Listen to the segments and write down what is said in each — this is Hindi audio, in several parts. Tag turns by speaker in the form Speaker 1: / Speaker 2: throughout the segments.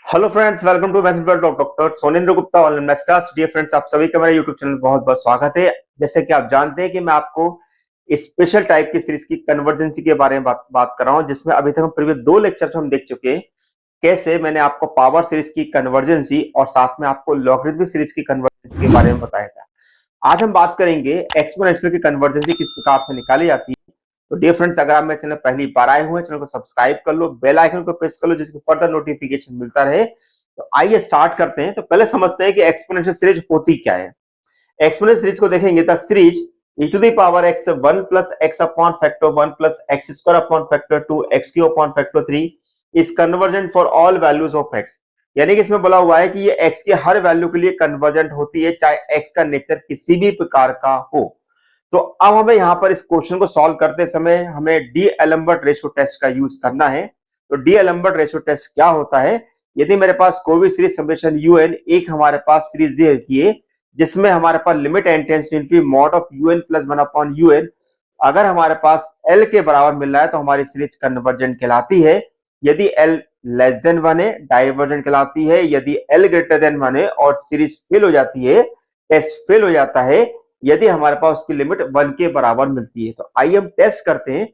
Speaker 1: Hello friends, welcome to doctor Sonendra Gupta online maths class. Dear friends, आप सभी का मेरे यूट्यूब चैनल बहुत बहुत स्वागत है। जैसे कि आप जानते हैं कि मैं आपको स्पेशल टाइप की सीरीज की कन्वर्जेंसी के बारे में बात कर रहा हूं, जिसमें अभी तक हम प्रीवियस दो लेक्चर हम देख चुके हैं। कैसे मैंने आपको पावर सीरीज की कन्वर्जेंसी और साथ में आपको लॉगरिथमिक सीरीज की कन्वर्जेंसी के बारे में बताया था। आज हम बात करेंगे एक्सपोनेंशियल की कन्वर्जेंसी किस प्रकार से निकाली जाती है। तो डियर फ्रेंड्स, अगर आप मेरे चैनल पहली बार आए हुए हैं, चैनल को सब्सक्राइब कर लो, बेल आइकन को प्रेस कर लो, जिससे फर्दर नोटिफिकेशन मिलता रहे। तो आइए स्टार्ट करते हैं। तो पहले समझते हैं कि एक्सपोनेंशियल सीरीज होती क्या है। एक्सपोनेंशियल सीरीज को देखेंगे तो series e to the power x 1 plus x upon factor 1 plus x square upon factor 2 x cube upon factor 3 is convergent for all values of x। यानी कि इसमें बोला हुआ है कि ये x के हर वैल्यू के लिए कन्वर्जेंट होती है, चाहे x का नेचर किसी भी प्रकार का हो। तो अब हमें यहाँ पर इस क्वेश्चन को सॉल्व करते समय हमें डी एलम्बर्ट रेशियो टेस्ट का यूज करना है। तो डी एलम्बर्ट रेशियो टेस्ट क्या होता है? यदि मेरे पास कोई भी सीरीज समेशन यूएन एक हमारे पास सीरीज दे रखी है, जिसमें हमारे पास limit n tends to infinity mod of u n plus 1 upon u n, अगर हमारे पास एल के बराबर मिल रहा है तो हमारी सीरीज कन्वर्जेंट कहलाती है। यदि एल लेस देन 1 है, डाइवर्जेंट कहलाती है। यदि एल ग्रेटर देन 1 है और सीरीज फेल हो जाती है, टेस्ट फेल हो जाता है, यदि हमारे पास उसकी लिमिट 1 के बराबर मिलती है। तो आइए हम टेस्ट करते हैं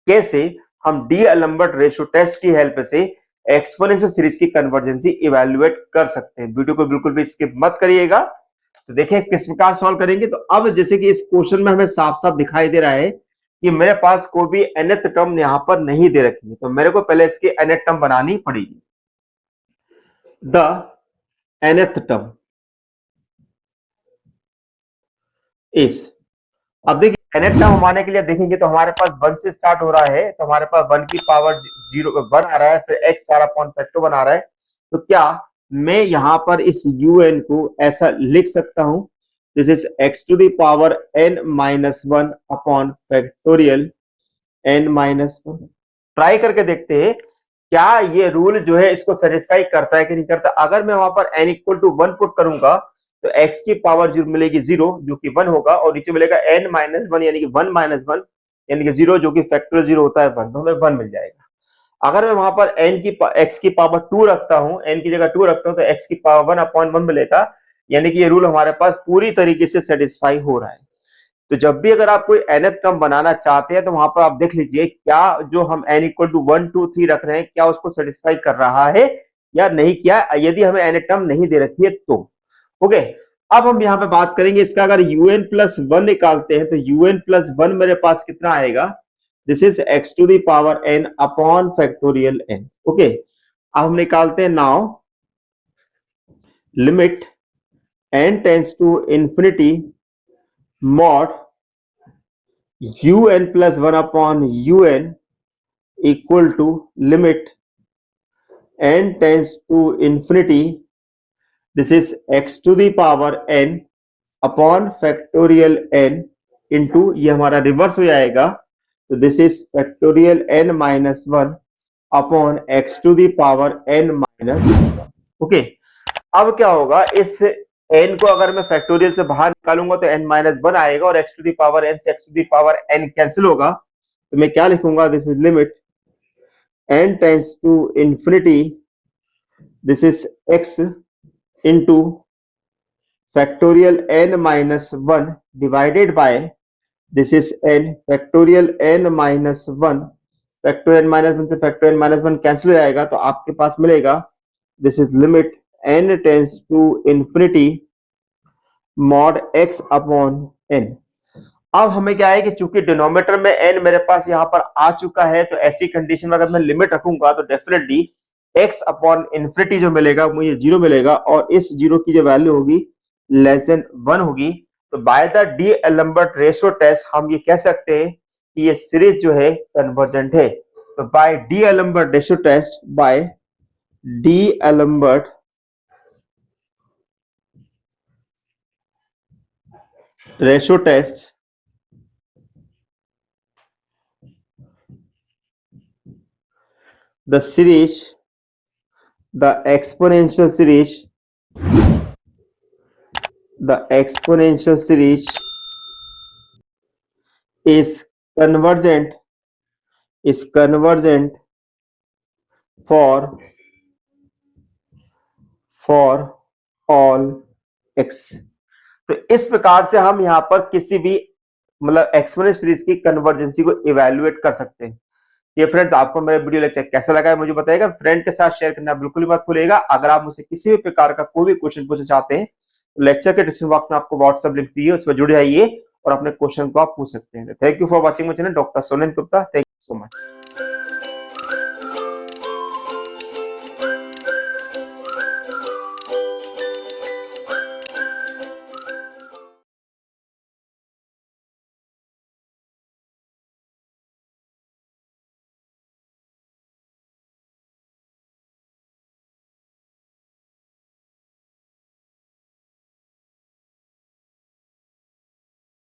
Speaker 1: कैसे हम डी एलम्बर्ट रेशियो टेस्ट की हेल्प से एक्सपोनेंशियल सीरीज की कन्वर्जेंसी इवैल्यूएट कर सकते हैं। वीडियो को बिल्कुल भी स्किप मत करिएगा। तो देखिए किस प्रकार सॉल्व करेंगे। तो अब जैसे कि इस क्वेश्चन में हमें साफ साफ दिखाई दे रहा है कि मेरे पास कोई भी nth टर्म यहां पर नहीं दे रखी है, तो मेरे को पहले इसकी nth टर्म बनानी पड़ेगी। द nth टर्म इज, अब देखिए nth टर्म हमारे के लिए देखेंगे तो हमारे पास 1 से स्टार्ट हो रहा है, तो हमारे पास 1 की पावर 0 1 आ रहा है, फिर x सारा अपॉन फैक्टर 1 आ रहा है। तो क्या मैं यहां पर इस un को ऐसा लिख सकता हूं, this is x to the power n minus 1 upon factorial n minus 1। Try करके देखते हैं क्या ये रूल जो है इसको सेटिस्फाई करता है कि नहीं करता। अगर मैं वहां पर n इक्वल टू 1 पुट करूंगा तो x की पावर जो मिलेगी 0 जो कि 1 होगा, और नीचे मिलेगा n माइनस 1 यानी कि 1 माइनस 1 यानी कि 0 जो कि फैक्टोरियल 0 होता है 1, तो हमें 1 मिल जाएगा। अगर मैं वहां पर x की पावर 2 रखता हूं, n की जगह 2 रखता हूं, तो x की पावर 1 अपॉन 1 मिलेगा। यानी कि ये रूल हमारे पास पूरी तरीके से सेटिस्फाई हो रहा है। तो जब भी अगर आप कोई nth टर्म बनाना चाहते हैं तो वहां पर आप देख लीजिए क्या जो हम n इक्वल टू 1 2 3 रख रहे हैं क्या उसको सेटिस्फाई कर रहा है या नहीं किया। यदि हमें nth टर्म नहीं दे रखी है तो ओके। अब हम यहाँ पे बात करेंगे इसका, अगर un प्लस 1 निकालते हैं तो un प्लस 1 मेरे पास कितना आएगा, this is x to the power n upon factorial n। Okay, अब हम निकालते हैं now limit n tends to infinity mod un plus 1 upon un equal to limit n tends to infinity, this is x to the power n upon factorial n into, ये हमारा रिवर्स हो जाएगा, तो this is factorial n minus 1 upon x to the power n minus 1। Okay, अब क्या होगा, इस n को अगर मैं फैक्टोरियल से बाहर निकालूंगा तो n माइनस 1 आएगा, और x to the power n से x to the power n cancel होगा। तो मैं क्या लिखूंगा, this is limit n tends to infinity, this is x into factorial n minus 1 divided by this is n factorial n minus 1। Factorial minus 1 से फैक्टोरियल माइनस 1 कैंसिल हो जाएगा, तो आपके पास मिलेगा this is limit n tends to infinity mod x upon n। अब हमें क्या है कि चूंकि डिनोमिनेटर में n मेरे पास यहां पर आ चुका है, तो ऐसी कंडीशन में अगर मैं लिमिट रखूंगा तो डेफिनेटली x अपॉन इंफिनिटी जो मिलेगा मुझे 0 मिलेगा, और इस 0 की जो वैल्यू होगी लेस देन 1 होगी। तो by the D'Alembert ratio test हम ये कह सकते हैं कि ये सीरीज जो है कन्वर्जेंट है। तो by D'Alembert ratio test, by D'Alembert ratio test, the series, the exponential series, the exponential series is convergent, is convergent for for all x. तो इस प्रकार से हम यहाँ पर किसी भी मतलब एक्सपोनेंशियल सीरीज की कन्वर्जेंसी को इवेल्युएट कर सकते हैं। ये फ्रेंड्स, आपको मेरा वीडियो लेक्चर कैसा लगा है मुझे बताइएगा, फ्रेंड के साथ शेयर करना बिल्कुल भी मत भूलिएगा। अगर आप मुझसे किसी भी प्रकार का कोई भी क्वेश्चन पूछना चाहते हैं तो लेक्चर के डिस्क्रिप्शन बॉक्स में आपको व्हाट्सएप लिंक दी है, उस पर जुड़ जाइए और अपने क्वेश्चन को आप पूछ सकते हैं। Thank you for watching my channel, doctor Sonendra Gupta. Thank you so much.